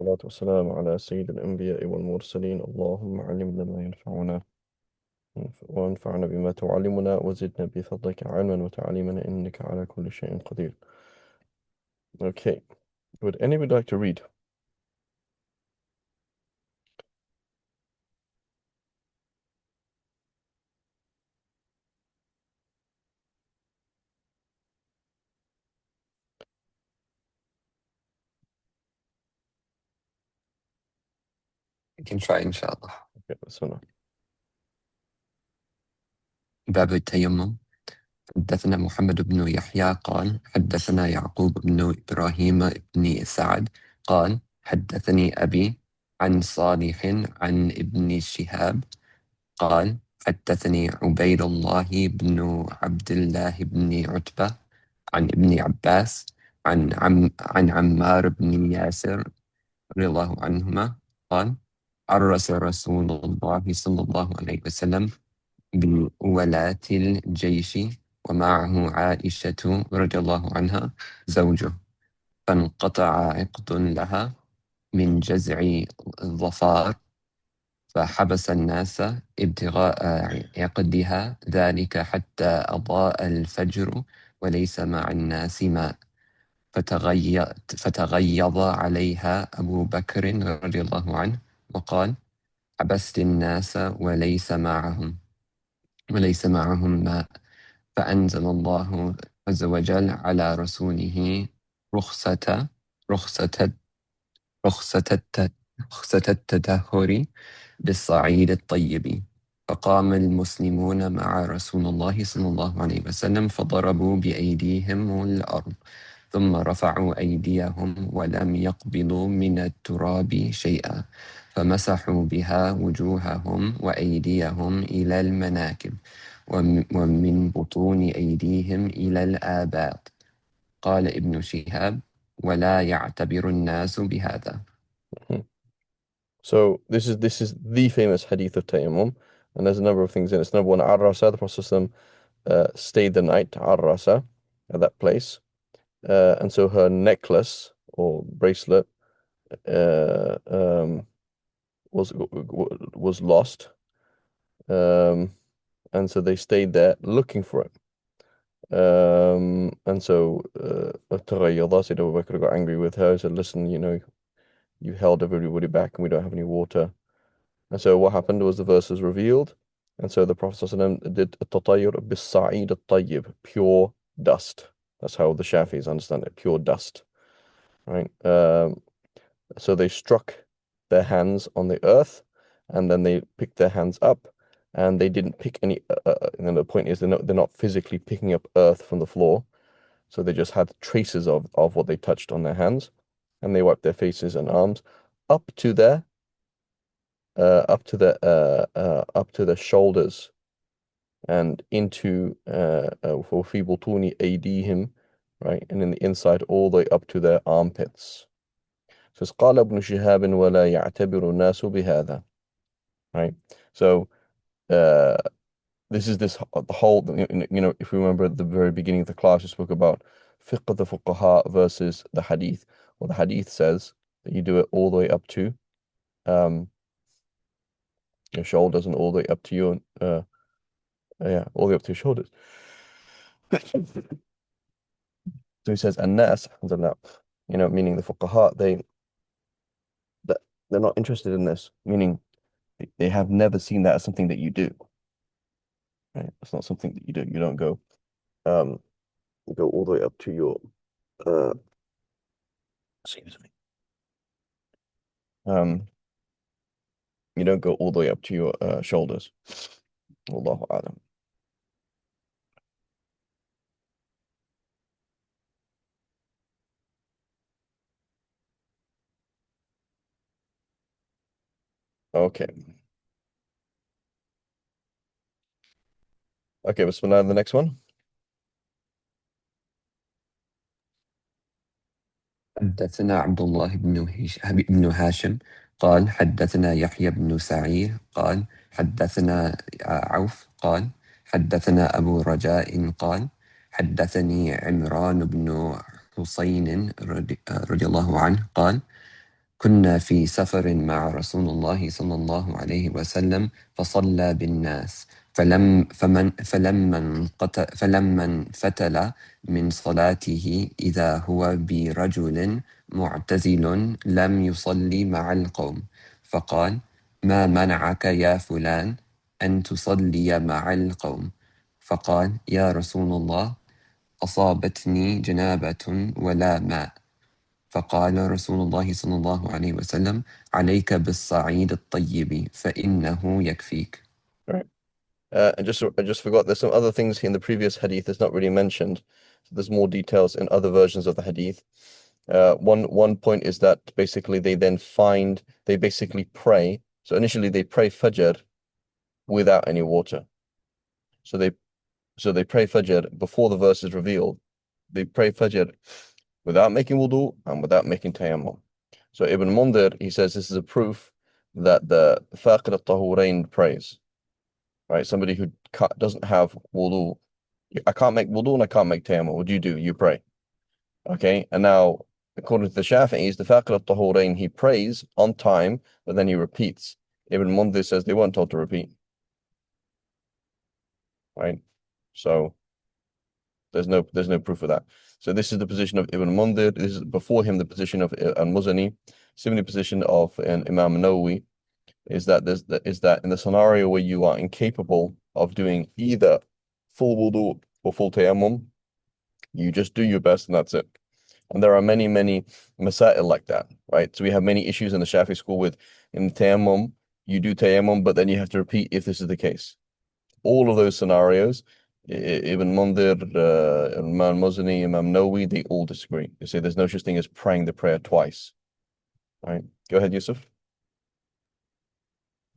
والصلاة والسلام على سيد الأنبياء والمرسلين. اللهم علمنا ما ينفعنا وانفعنا بما تعلمنا وزدنا بفضلك علما وتعليما إنك على كل شيء قدير. Okay, would anybody like to read? I can try إن شاء الله. Okay, Bismillah. باب التيمم. حدثنا محمد بن يحيى قال حدثنا يعقوب بن إبراهيم بن سعد قال حدثني أبي عن صالح عن ابن شهاب قال حدثني عبيد الله بن عبد الله بن عتبة عن ابن عباس عن عمار بن ياسر رضي الله عنهما قال عرس رسول الله صلى الله عليه وسلم بولاة الجيش ومعه عائشة رضي الله عنها زوجه، فانقطع عقد لها من جزع الظفار، فحبس الناس ابتغاء عقدها ذلك حتى أضاء الفجر وليس مع الناس ماء، فتغيظ عليها أبو بكر رضي الله عنه وقال حبست الناس وليس معهم ماء، فأنزل الله عز وجل على رسوله رخصة رخصة رخصة رخصة التدهور بالصعيد الطيب، فقام المسلمون مع رسول الله صلى الله عليه وسلم فضربوا بأيديهم الأرض، ثم رفعوا أيديهم ولم يقبضوا من التراب شيئا، فمسحوا بها وجوههم وأيديهم إلى المناكب ومن بطون أيديهم إلى الآباط. قال ابن شهاب ولا يعتبر الناس بهذا. So this is the famous hadith of Tayammum, and there's a number of things in it. It's number one, Ar-Rasa, the Prophet stayed the night, Ar-Rasa, at that place. And so her necklace or bracelet uh, um, was lost. And so they stayed there looking for it. And so Taghayyada, Sayyid Abu Bakr got angry with her, said, listen, you held everybody back and we don't have any water. And so what happened was the verse was revealed. And so the Prophet ﷺ did at-tatayyur bis-sa'id at-tayyib, pure dust. That's how the Shafis understand it, pure dust. Right? So they struck their hands on the earth, and then they picked their hands up, and they didn't pick any. And the point is, they're not physically picking up earth from the floor, so they just had traces of what they touched on their hands, and they wiped their faces and arms up to their up to their shoulders and into for fi butuni aydihim, right, and in the inside all the way up to their armpits. Says قال ابن شهاب ولا يعتبر الناس بهذا. Right. So this is the whole, if we remember at the very beginning of the class, we spoke about fiqh the fuqaha versus the hadith. Well, the hadith says that you do it all the way up to your shoulders and all the way up to your all the way up to your shoulders. So he says, "An-nas," meaning the fuqaha, they're not interested in this, meaning they have never seen that as something that you do. Right? It's not something that you do. You don't um go all the way up to your uh excuse me. You don't go all the way up to your shoulders. Wallahu a'lam. Okay. Okay, Bismillah, the next one. حدثنا عبد الله بن هاشم قال حدثنا يحيى بن سعيد قال حدثنا عوف قال حدثنا أبو رجاء قال حدثني عمران بن حسين رضي الله عنه قال كنا في سفر مع رسول الله صلى الله عليه وسلم فصلى بالناس فلما انفتل من صلاته إذا هو برجل معتزل لم يصلي مع القوم فقال ما منعك يا فلان أن تصلي مع القوم فقال يا رسول الله أصابتني جنابة ولا ماء فقال رسول الله صلى الله عليه وسلم عليك بالصعيد الطيب فإنه يكفيك. Right. I just forgot there's some other things in the previous hadith that's not really mentioned. So there's more details in other versions of the hadith. One point is that basically they basically pray. So initially they pray Fajr without any water. So they pray Fajr before the verse is revealed. They pray Fajr without making wudu and without making tayammum. So Ibn Mundir, he says this is a proof that the Faqir al-Tahurain prays, right? Somebody who doesn't have wudu. I can't make wudu and I can't make tayammum. What do? You pray. Okay. And now, according to the Shafi'is, the Faqir al-Tahurain, he prays on time, but then he repeats. Ibn Mundir says they weren't told to repeat, right? So there's no proof of that. So this is the position of Ibn Mundir. This is before him the position of Al-Muzani. Similar position of Imam Nawawi is that in the scenario where you are incapable of doing either full wudu or full tayammum, you just do your best and that's it. And there are many masail like that, right? So we have many issues in the Shafi school with in tayammum, you do tayammum, but then you have to repeat if this is the case. All of those scenarios, Ibn Mundhir, Imam Muzani, Imam Nawawi, they all disagree. They say there's no such thing as praying the prayer twice. Right? Go ahead, Yusuf.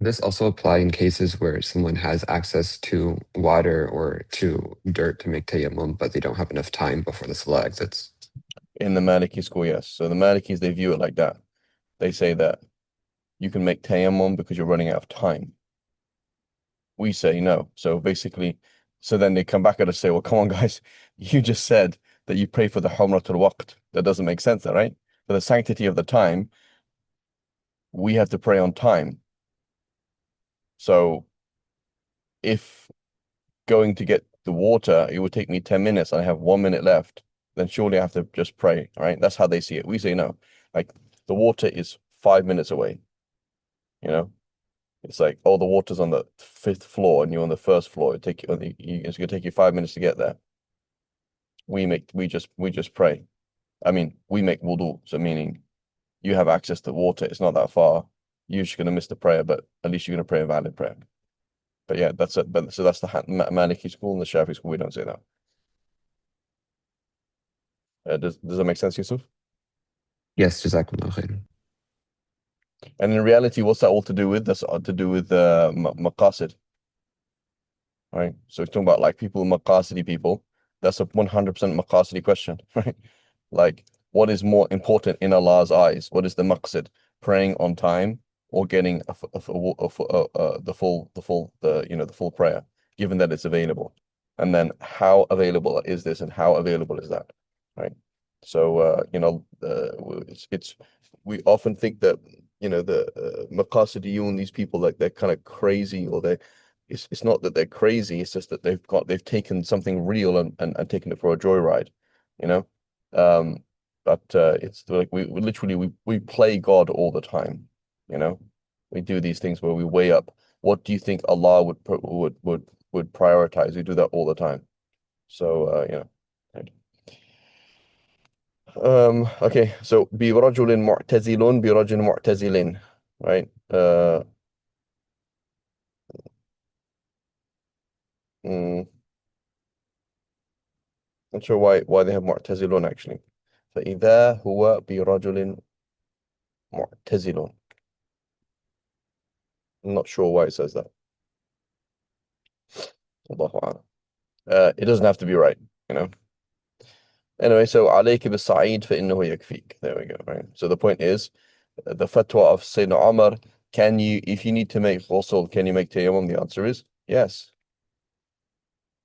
This also apply in cases where someone has access to water or to dirt to make tayammum, but they don't have enough time before the salah exits. In the Maliki school, yes. So the Malikis, they view it like that. They say that you can make tayammum because you're running out of time. We say no. So basically, so then they come back at us and say, well, come on, guys, you just said that you pray for the Humratul Waqt. That doesn't make sense, right? For the sanctity of the time, we have to pray on time. So if going to get the water, it would take me 10 minutes and I have 1 minute left, then surely I have to just pray, right? That's how they see it. We say no. Like the water is 5 minutes away, you know? It's like, oh, the water's on the fifth floor and you're on the first floor. It's gonna take you 5 minutes to get there. We just pray. I mean, we make wudu, so meaning you have access to water. It's not that far. You're just gonna miss the prayer, but at least you're gonna pray a valid prayer. But yeah, that's it. But so that's the Maliki school and the Shafi school. We don't say that. Does that make sense, Yusuf? Yes, Jazakumullah khairan. And in reality, what's that all to do with? That's to do with maqasid, right? So we're talking about like people, maqasidi people. That's a 100% maqasidi question, right? Like, what is more important in Allah's eyes? What is the maqsid? Praying on time or getting the full prayer, given that it's available, and then how available is this and how available is that, right? So it's we often think that the maqasidiyun, these people, like they're kind of crazy, or it's not that they're crazy, it's just that they've taken something real and taken it for a joyride, you know. Um, but it's like we literally we play God all the time, you know. We do these things where we weigh up what do you think Allah would prioritize. We do that all the time. So right. Okay, so برجل معتزل برجل معتزل, right? Mm, not sure why they have معتزلون actually. فإذا هو برجل معتزل. I'm not sure why it says that. Allahu a'lam. It doesn't have to be right, you know. Anyway, so عليك بالصعيد فإنه يكفيك. There we go, right? So the point is, the fatwa of Sayyidina Umar, if you need to make ghusl, can you make tayammum? The answer is yes.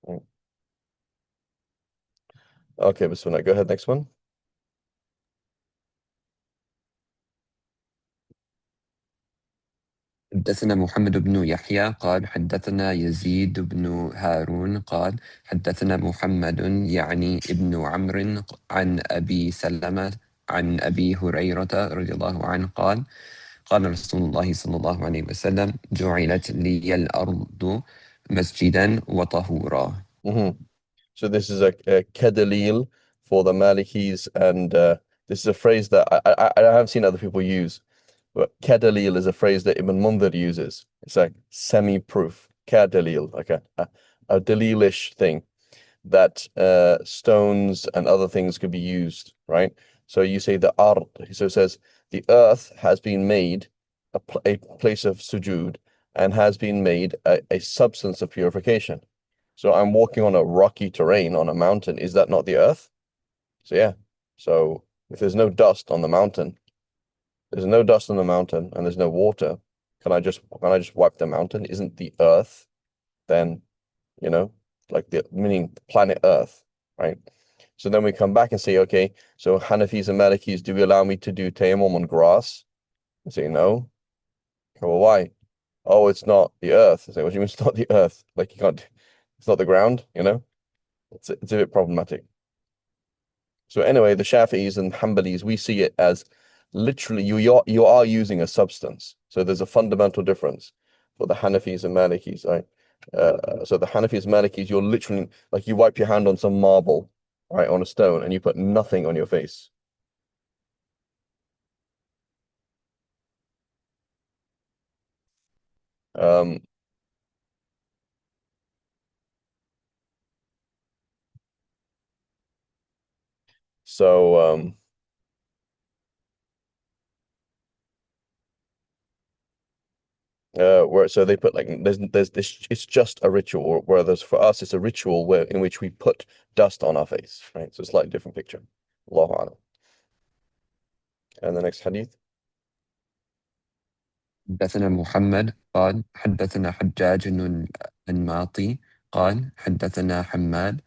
Right. Okay, Bismillah. Go ahead, next one. حدثنا محمد بن يحيى قال حدثنا يزيد بن هارون قال حدثنا محمد يعني ابن عمرو عن أبي سلمة عن أبي هريرة رضي الله عنه قال قال رسول الله صلى الله عليه وسلم جعلت لي الأرض مسجدا وطهورا. Hmm. So this is a kedalil for the Malikis, and this is a phrase that I have seen other people use, but kedalil is a phrase that Ibn Mundhir uses. It's like semi-proof, kedalil, like a dalilish thing that stones and other things could be used, right? So you say the ard, so it says the earth has been made a place of sujud and has been made a substance of purification. So I'm walking on a rocky terrain on a mountain. Is that not the earth? So yeah. So if there's no dust on the mountain, there's no dust on the mountain and there's no water, can I just wipe the mountain? Isn't the earth then, you know, like the meaning planet Earth, right? So then we come back and say, okay, so Hanafis and Malikis, do we allow me to do tayammum on grass? I say no. Well, why? Oh, it's not the earth. I say, what do you mean it's not the earth? Like you can't, it's not the ground, you know? It's a bit problematic. So anyway, the Shafi'is and Hanbalis, we see it as literally you are using a substance. So there's a fundamental difference for the Hanafis and Malikis, right? So the Hanafis and Malikis, you're literally like you wipe your hand on some marble, right, on a stone, and you put nothing on your face. Um, so where so they put like there's this it's just a ritual, whereas for us it's a ritual where in which we put dust on our face, right? So it's a slightly different picture. Allahu A'lam. And the next hadith. حدثنا محمد قال حدثنا حجاج النماطي قال حدثنا حماد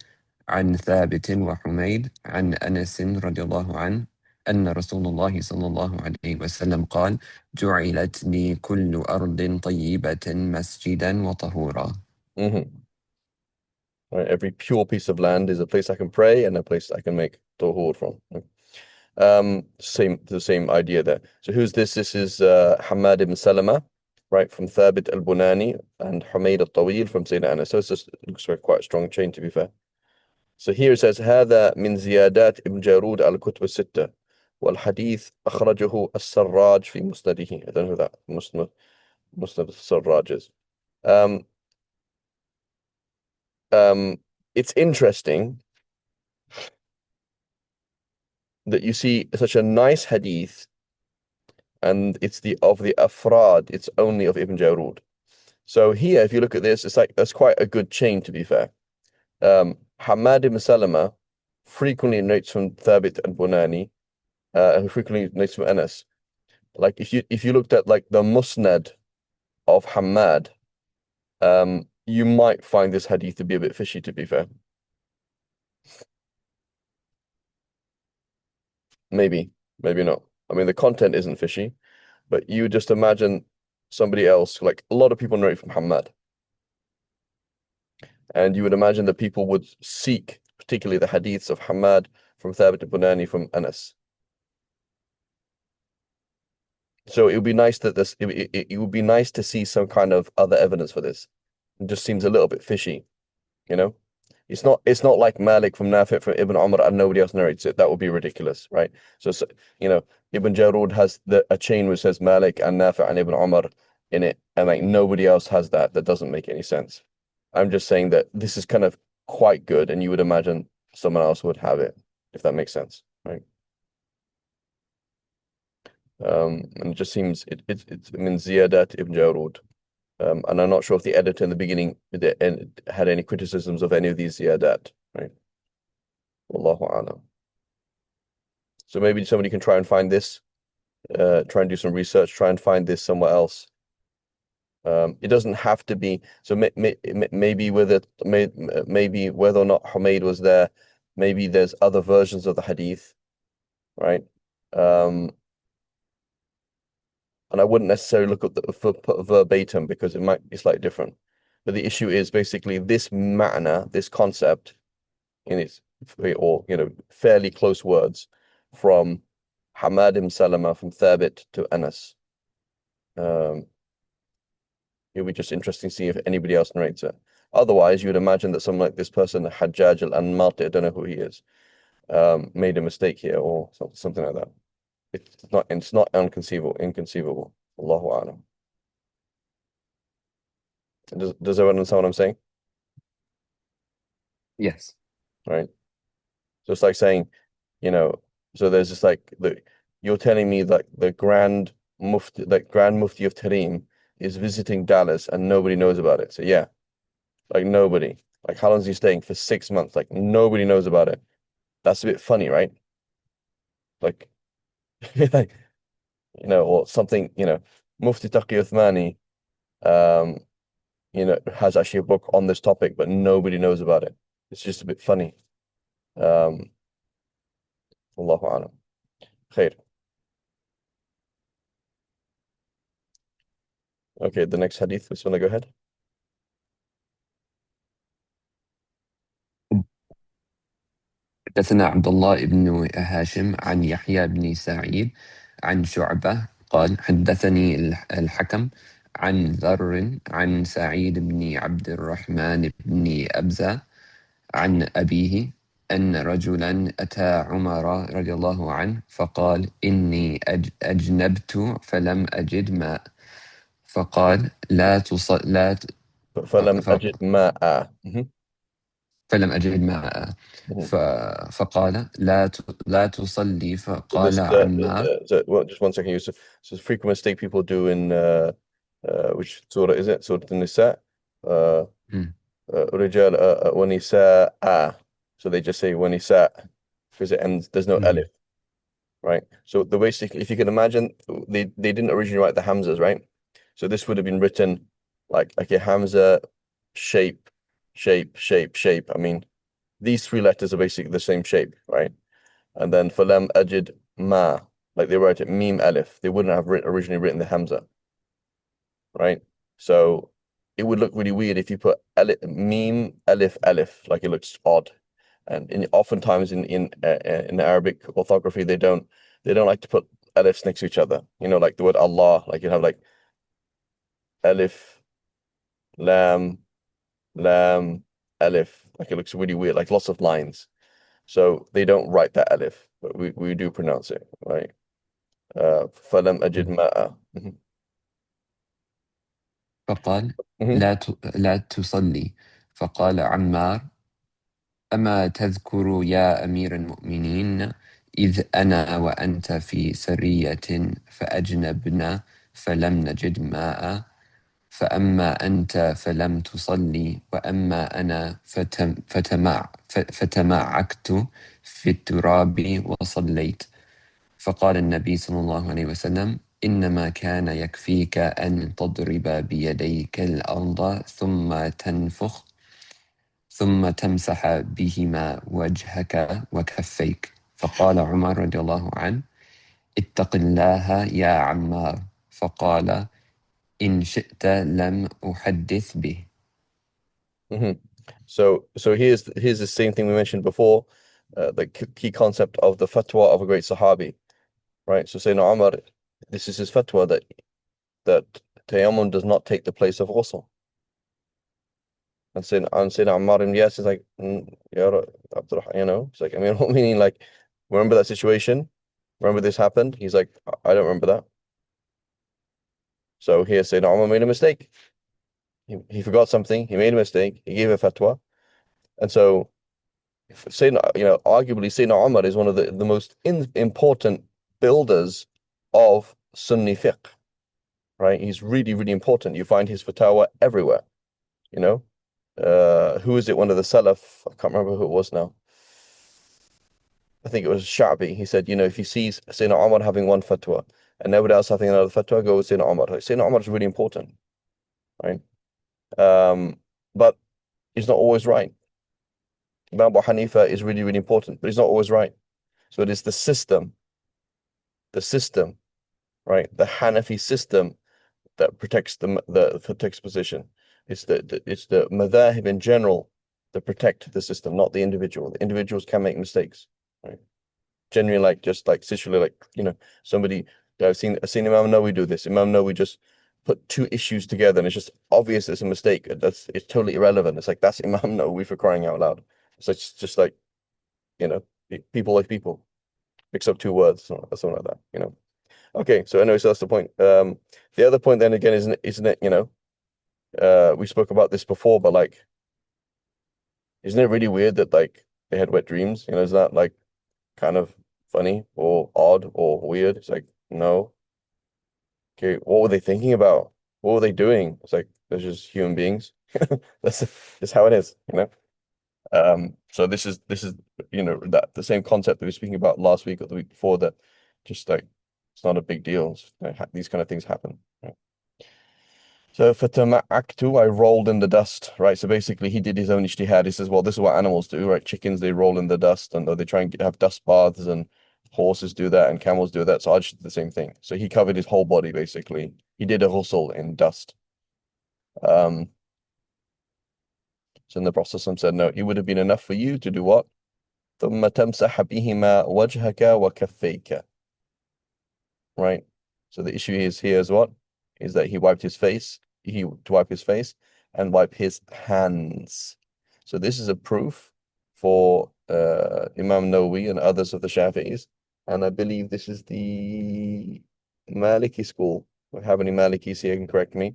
عن ثابت وحميد عن أنس رضي الله عنه أن رسول الله صلى الله عليه وسلم قال جعلت لي كل أرض طيبة مسجدا وطهورا. Hmm. Right, every pure piece of land is a place I can pray and a place I can make tuhur from. The same idea there. So who's this? This is Hamad ibn Salama, right, from Thabit al-Bunani and Humayd al-Tawil from Sayyidina Anas. So it's just looks like quite a strong chain to be fair. So here it says هذا من زيادات ابن جارود على الكتب الستة والحديث أخرجه السراج في مسنده. I don't know who that Musnad السراج is. Um, it's interesting that you see such a nice hadith and it's the of the afrad, it's only of Ibn Jarud. So here, if you look at this, it's like that's quite a good chain to be fair. Hamad ibn Salama frequently narrates from Thabit and Bunani, and frequently narrates from Anas. Like if you looked at like the Musnad of Hamad, you might find this hadith to be a bit fishy to be fair. Maybe, maybe not. I mean, the content isn't fishy, but you just imagine somebody else, like a lot of people narrate from Hamad. And you would imagine that people would seek, particularly the hadiths of Hamad from Thabit al-Bunani from Anas. So it would be nice that it would be nice to see some kind of other evidence for this. It just seems a little bit fishy, you know? It's not like Malik from Nafi' from Ibn Umar and nobody else narrates it. That would be ridiculous, right? So you know, Ibn Jarud has a chain which says Malik and Nafi' and Ibn Umar in it, and like nobody else has that. That doesn't make any sense. I'm just saying that this is kind of quite good, and you would imagine someone else would have it, if that makes sense, right? And it just seems it's min Ziyadat Ibn Jarud. And I'm not sure if the editor in the beginning had any criticisms of any of these ziyadat, right? Wallahu a'lam. So maybe somebody can try and find this, try and do some research, try and find this somewhere else. It doesn't have to be. So maybe maybe whether or not Humayd was there, maybe there's other versions of the hadith, right? Um, and I wouldn't necessarily look at the for verbatim because it might be slightly different. But the issue is basically this ma'na, this concept in its or fairly close words from Hamad ibn Salama from Thabit to Anas. Um, It'll be just interesting to see if anybody else narrates it. Otherwise, you would imagine that someone like this person, Hajjaj al-Anmati, I don't know who he is, made a mistake here or something like that. It's not inconceivable. Allahu A'lam. Does everyone understand what I'm saying? Yes. Right. So it's like saying, you know, so there's just like you're telling me like Grand Mufti of Tarim is visiting Dallas and nobody knows about it. So yeah, like nobody. Like how long is he staying? For 6 months. Like nobody knows about it. That's a bit funny, right? Like, like or something, Mufti Taqi Uthmani, um, has actually a book on this topic, but nobody knows about it. It's just a bit funny. Um, Allahu A'lam. Khair. Okay, the next hadith, just want to go ahead. حدثنا عبد الله بن هاشم عن يحيى بن سعيد عن شعبة قال حدثني الحكم عن ذر عن سعيد بن عبد الرحمن بن أبزة عن أبيه أن رجلا أتى عمر رضي الله عنه فقال إني أجنبت فلم أجد ماء فقال لا تصل لا ت- فلم ف- أجد ماء. فلم أجد ماء Mhm. فقال لا تصلي So فقال this, عمار well, just 1 second, Yusuf. So it's a frequent mistake people do in, which surah is it? Surah An-Nisa? Uh, مم. رجال ونساء. So they just say ونساء because it ends, there's no alif, مم. right? So the basically, if you can imagine, they didn't originally write the Hamzas, right? So this would have been written like a Hamza shape, shape, shape, shape. I mean, these 3 letters are basically the same shape, right? And then for lam ajid ma, like they wrote it meme alif. They wouldn't have originally written the Hamza, right? So it would look really weird if you put alif, meme alif alif, like it looks odd. And oftentimes in Arabic orthography, they don't like to put alifs next to each other. Like the word Allah, like you have like alif, lam, lam, alif. Like it looks really weird, like lots of lines. So they don't write that alif, but we do pronounce it, right? فلم أجد مم. ماء. فقال Mhm. لا تصلي فقال عمار أما تذكر يا أمير المؤمنين إذ أنا وأنت في سرية فأجنبنا فلم نجد ماء فأما أنت فلم تصلي وأما أنا فتمعكت في التراب وصليت فقال النبي صلى الله عليه وسلم إنما كان يكفيك أن تضرب بيديك الأرض ثم تنفخ ثم تمسح بهما وجهك وكفيك فقال عمر رضي الله عنه اتق الله يا عمار فقال إن شئت لم أحدث به. Mhm. So here's the same thing we mentioned before, the key concept of the fatwa of a great Sahabi, right? So Sayyidina Umar, this is his fatwa that tayammum does not take the place of ghusl. And Sayyidina Ammar ibn Yas is like, Ya Abdurrahman, it's like, I mean, meaning like, remember that situation? Remember this happened? He's like, I don't remember that. So here Sayyidina Umar made a mistake. He forgot something. He made a mistake. He gave a fatwa, and so. Arguably Sayyidina Umar is one of the most important builders of Sunni fiqh, right? He's really, really important. You find his fatwa everywhere, you know? Who is it? One of the Salaf, I can't remember who it was now. I think it was Sha'bi. He said, if you see Sayyidina Umar having one fatwa and nobody else having another fatwa, go with Sayyidina Umar. Like, Sayyidina Umar is really important, right? But he's not always right. Imam Abu Hanifa is really, really important, but he's not always right. So it is the system right? The Hanafi system that protects the protects position. It's the madhahib in general that protect the system, not the individual. The individuals can make mistakes, right? Genuinely, like just like literally, like somebody I've seen Imam Nawawi do this. Imam Nawawi just put two issues together, and it's just obvious it's a mistake. It's totally irrelevant. It's like that's Imam Nawawi for crying out loud. So it's just like you know, people like people mix up two words, something like that. Okay, so anyway, so that's the point. The other point then again, isn't it, we spoke about this before, but like, isn't it really weird that like they had wet dreams? Is that like kind of funny or odd or weird? It's like, no. Okay, what were they thinking about? What were they doing? It's like they're just human beings. That's just how it is. So this is that the same concept that we were speaking about last week or the week before, that just like it's not a big deal. These kind of things happen. Right? So for Tamaktu, I rolled in the dust, right? So basically he did his own ijtihad. He says, well, this is what animals do, right? Chickens, they roll in the dust, and they try and have dust baths, and horses do that and camels do that. So I just did the same thing. So he covered his whole body basically. He did a ghusl in dust. Um, so then the Prophet said, no, it would have been enough for you to do what? ثم تمسح بهما وجهك وكفيك, right? So the issue is here is what? Is that he wiped his face, to wipe his face and wipe his hands. So this is a proof for Imam Nawawi and others of the Shafi'is. And I believe this is the Maliki school. If we have any Malikis here can correct me,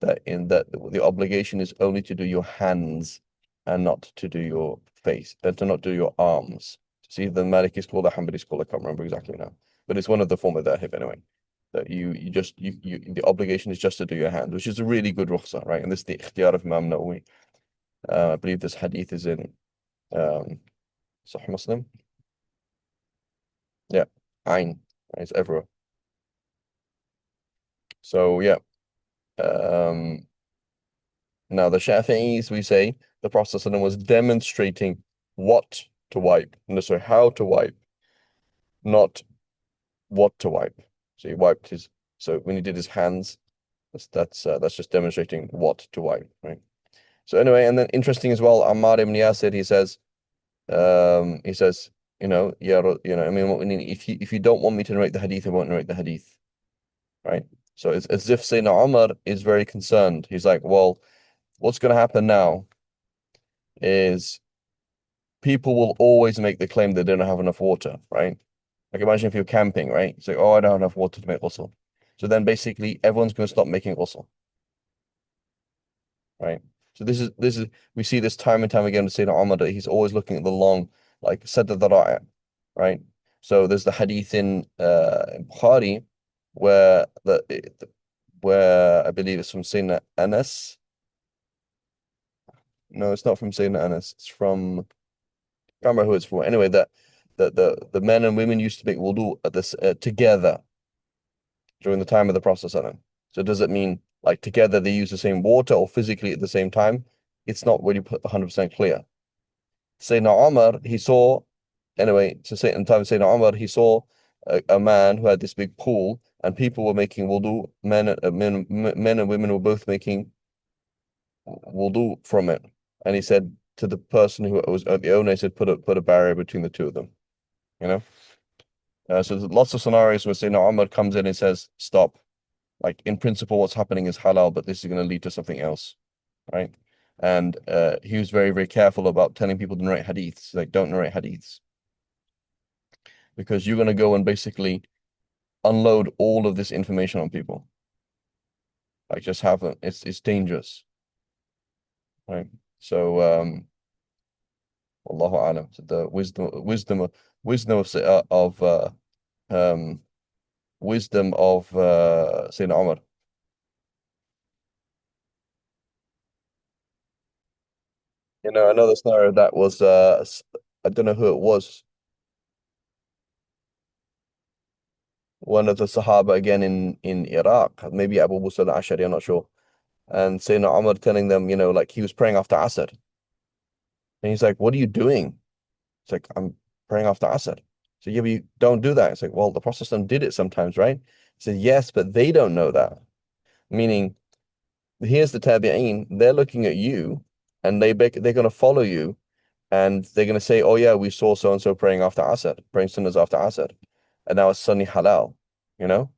that the obligation is only to do your hands and not to do your face, and to not do your arms. See, the Maliki school, the Hanbali school, I can't remember exactly now, but it's one of the former madhahib anyway. That the obligation is just to do your hands, which is a really good rukhsah, right? And this is the ikhtiyar of Imam Nawawi. I believe this hadith is in Sahih Muslim. Yeah, Ain, right? It's everywhere. So yeah, um, now the Shafi'is, we say the Prophet ﷺ was demonstrating what to wipe, no, sorry, how to wipe, not what to wipe. So he wiped his. So when he did his hands, that's just demonstrating what to wipe, right? So anyway, and then interesting as well, Ammar ibn Yasir, he says, yeah, I mean, if you don't want me to narrate the hadith, I won't narrate the hadith, right? So it's as if Sayyidina Umar is very concerned. He's like, well, what's going to happen now is people will always make the claim that they don't have enough water, right? Like imagine if you're camping, right? It's like, oh, I don't have enough water to make ghusl. So then basically everyone's going to stop making ghusl, right? So this is we see this time and time again to Sayyidina Umar, that he's always looking at the long, like Sadd al-Dhara'i, right? So there's the hadith in Bukhari where where I believe it's from Sayyidina Anas. No, it's not from Sayyidina Anas. It's from, I can't remember who it's for. Anyway, that the men and women used to make wudu at this together during the time of the Prophet ﷺ. So does it mean like together they use the same water or physically at the same time? It's not really 100% clear. Sayyidina Umar, he saw, anyway, so say in time of Sayyidina Umar, he saw a man who had this big pool, and people were making wudu. Men and women were both making wudu from it. And he said to the person who was the owner, he said, put a barrier between the two of them. You know? So there's lots of scenarios where Sayyidina Umar comes in and says, stop. Like in principle, what's happening is halal, but this is going to lead to something else, right? And he was very, very careful about telling people to narrate hadiths. Like, don't narrate hadiths, because you're going to go and basically unload all of this information on people. Like, just have them. It's dangerous, right? So, Allahu alam. So the um, wisdom of Sayyidina Umar. Another scenario that was I don't know who it was. One of the Sahaba again in Iraq, maybe Abu Musa al-Ashari, I'm not sure. And Sayyidina Umar telling them, like he was praying after Asr. And he's like, what are you doing? It's like, I'm praying after Asr. So yeah, but you don't do that. It's like, well, the Prophet ﷺ did it sometimes, right? He said, yes, but they don't know that. Meaning, here's the tabi'een, they're looking at you and they're going to follow you and they're going to say, oh yeah, we saw so and so praying after Asr, praying sunnahs after Asr, and now it's suddenly halal, you know?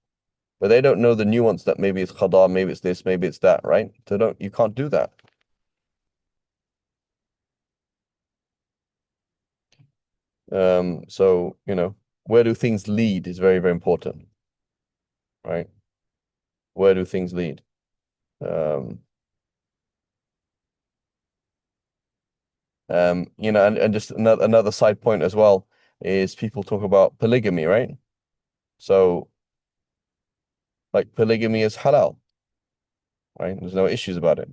But they don't know the nuance that maybe it's qada, maybe it's this, maybe it's that, right? You can't do that. So, where do things lead is very, very important, right? Where do things lead? Um, and just another side point as well is people talk about polygamy, right? So, like polygamy is halal, right? There's no issues about it.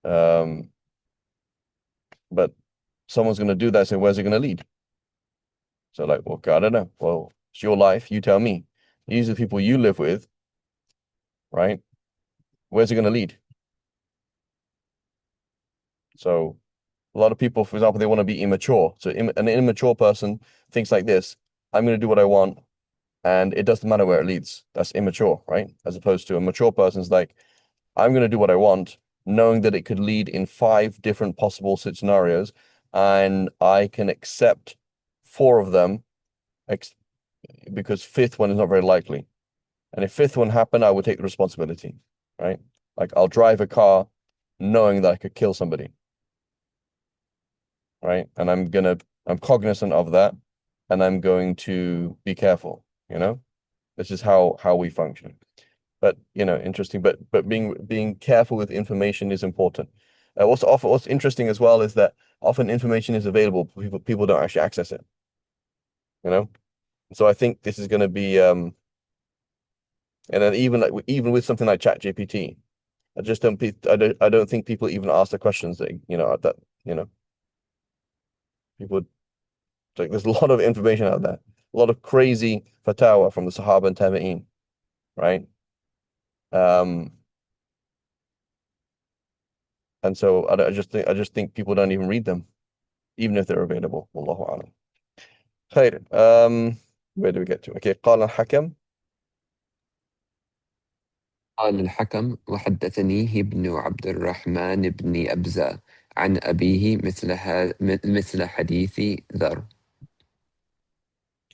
Um, but someone's going to do that, so where's it going to lead? So, like, well, I don't know. Well, it's your life. You tell me. These are the people you live with, right? Where's it going to lead? So, a lot of people, for example, they want to be immature. So, an immature person thinks like this: I'm going to do what I want, and it doesn't matter where it leads. That's immature, right? As opposed to a mature person's like, I'm going to do what I want, knowing that it could lead in five different possible scenarios, and I can accept four of them because fifth one is not very likely. And if fifth one happened, I would take the responsibility, right? Like I'll drive a car knowing that I could kill somebody, right? And I'm cognizant of that, and I'm going to be careful, you know? This is how we function. But interesting. But being careful with information is important. What's interesting as well is that often information is available, but people don't actually access it. You know, so I think this is going to be and then even with something like ChatGPT, I don't think people even ask the questions that you know people like. There's a lot of information out there, a lot of crazy fatwa from the Sahaba and Tabi'een, right? Um, and so I just think people don't even read them, even if they're available. Wallahu a'lam. خير. Where do we get to? Okay, قال الحكم. قال الحكم: وحدثني ابن عبد الرحمن بن أبزة عن أبيه مثل حديث ذر.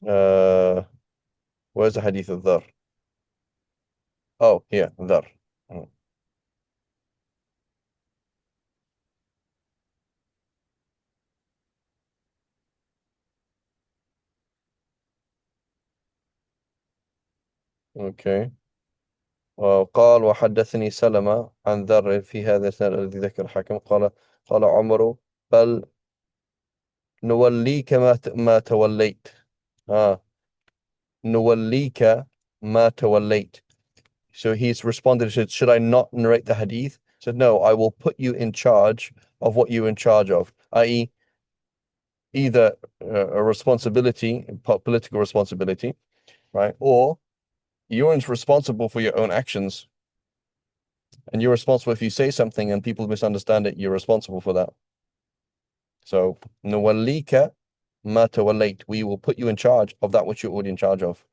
Uh, where's the hadith of Dhar? Oh, here, Dhar. Oh, okay. قال وحدثني سلمة عن ذر في هذا السنة الذي ذكر الحكم قال عمر بل نوليك ما توليت. آه نوليك ما توليت. So he's responded, said, should I not narrate the hadith? He said, no, I will put you in charge of what you're in charge of, i.e., either a responsibility, political responsibility, right? Or you're responsible for your own actions, and you're responsible if you say something and people misunderstand it, you're responsible for that. So, نُوَلِّيكَ مَا تَوَلَّيْتَ. We will put you in charge of that which you're already in charge of.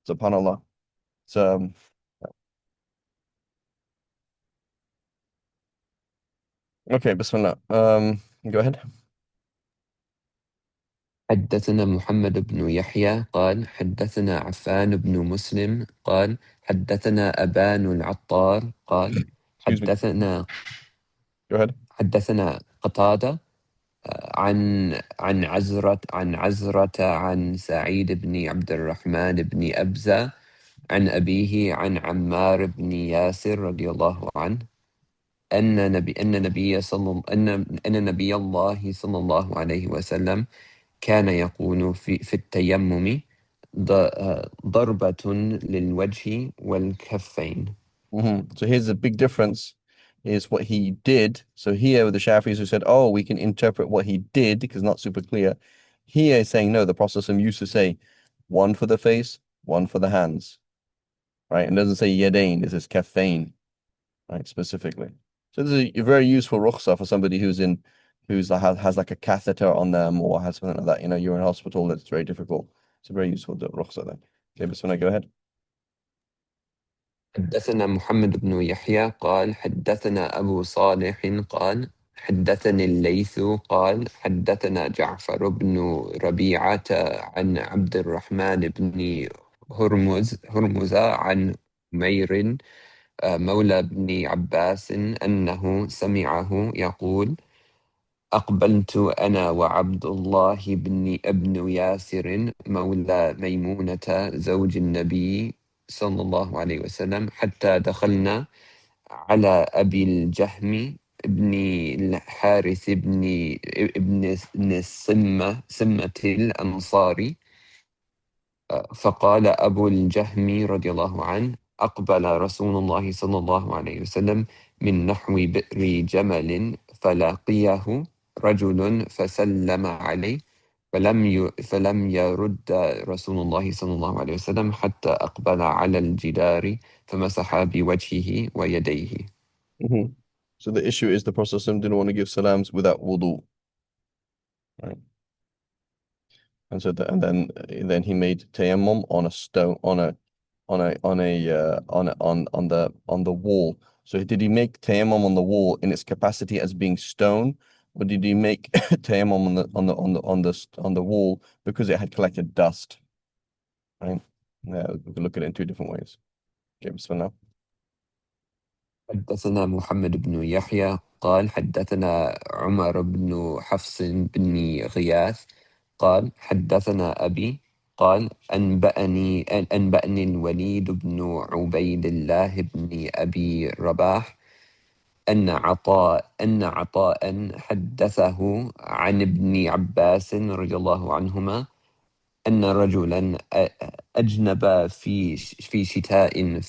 SubhanAllah. So, okay, Bismillah. Go ahead. حدثنا محمد بن يحيى قال حدثنا عفان بن مسلم قال حدثنا أبان العطار قال Excuse me. حدثنا Go ahead. حدثنا قتادة عن عزرة عن سعيد بن عبد الرحمن بن أبزة عن أبيه عن عمار بن ياسر رضي الله عنه أن نبي الله صلى الله عليه وسلم كان يقول في التيمم ضربة للوجه والكفين. So here's a big difference is what he did. So here with the Shafis who said, oh, we can interpret what he did because not super clear. Here is saying, no, the Prophet used to say one for the face, one for the hands, right? And it doesn't say yadain, it says kaffain, right? Specifically. So this is a very useful rukhsa for somebody has like a catheter on them or has something like that. You're in hospital, that's very difficult. It's a very useful rukhsa then. Okay, Bismillah, go ahead. حدثنا محمد بن يحيى قال حدثنا أبو صالح قال حدثني الليث قال حدثنا جعفر بن ربيعة عن عبد الرحمن بن هرمز عن عمير مولى بن عباس أنه سمعه يقول أقبلت أنا وعبد الله بن ياسر مولى ميمونة زوج النبي صلى الله عليه وسلم حتى دخلنا على أبي الجهم بن الحارث بن سمة الأنصاري. فقال أبو الجهم رضي الله عنه أقبل رسول الله صلى الله عليه وسلم من نحو بئر جمل فلقيه رجل فسلم عليه فلم يرد رسول الله صلى الله عليه وسلم حتى أقبل على الجدار فمسح بوجهه ويديه. Mhm. So the issue is the Prophet ﷺ didn't want to give salams without wudu, right? And so then he made tayammum on a stone on the wall. So did he make tayammum on the wall in its capacity as being stone, or did he make tayammum on the wall because it had collected dust? Right? We can look at it in two different ways. Okay, bismillah. حدثنا محمد بن يحيى قال حدثنا عمر بن حفص بن غياث قال حدثنا أبي قال أنبأني الوليد بن عبيد الله بن أبي رباح أن عطاء حدثه عن ابن عباس رضي الله عنهما أن رجلا أجنب في شتاء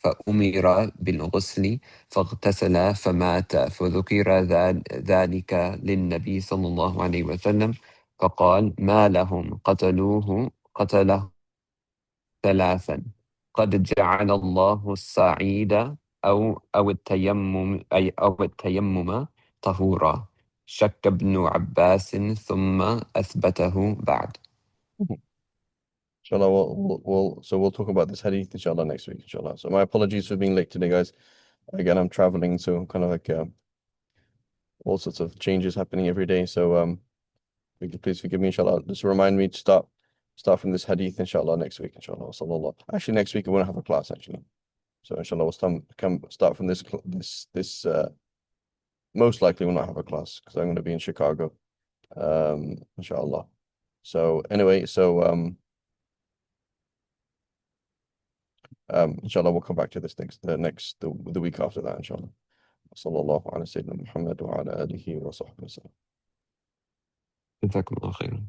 فأمر بالغسل فاغتسل فمات فذكر ذلك للنبي صلى الله عليه وسلم فقال ما لهم قتله ثلاثا قد جعل الله الصعيد أو التيمم طهورا. شك ابن عباس ثم أثبته بعد. Inshallah, we'll talk about this hadith inshallah next week, inshallah. So my apologies for being late today, guys. Again, I'm traveling, so kind of like all sorts of changes happening every day. So please forgive me, inshallah. Just remind me to start from this hadith, inshallah, next week, inshallah. Sallallahu. Actually, next week I won't have a class actually. So inshallah, we'll start from this most likely we'll not have a class because I'm going to be in Chicago, inshallah. So anyway, inshallah, we'll come back to this the week after that, inshallah. Sallallahu ala Sayyidina Muhammad wa ala alihi wa sahbihi wa sallam. جزاكم الله خيرا.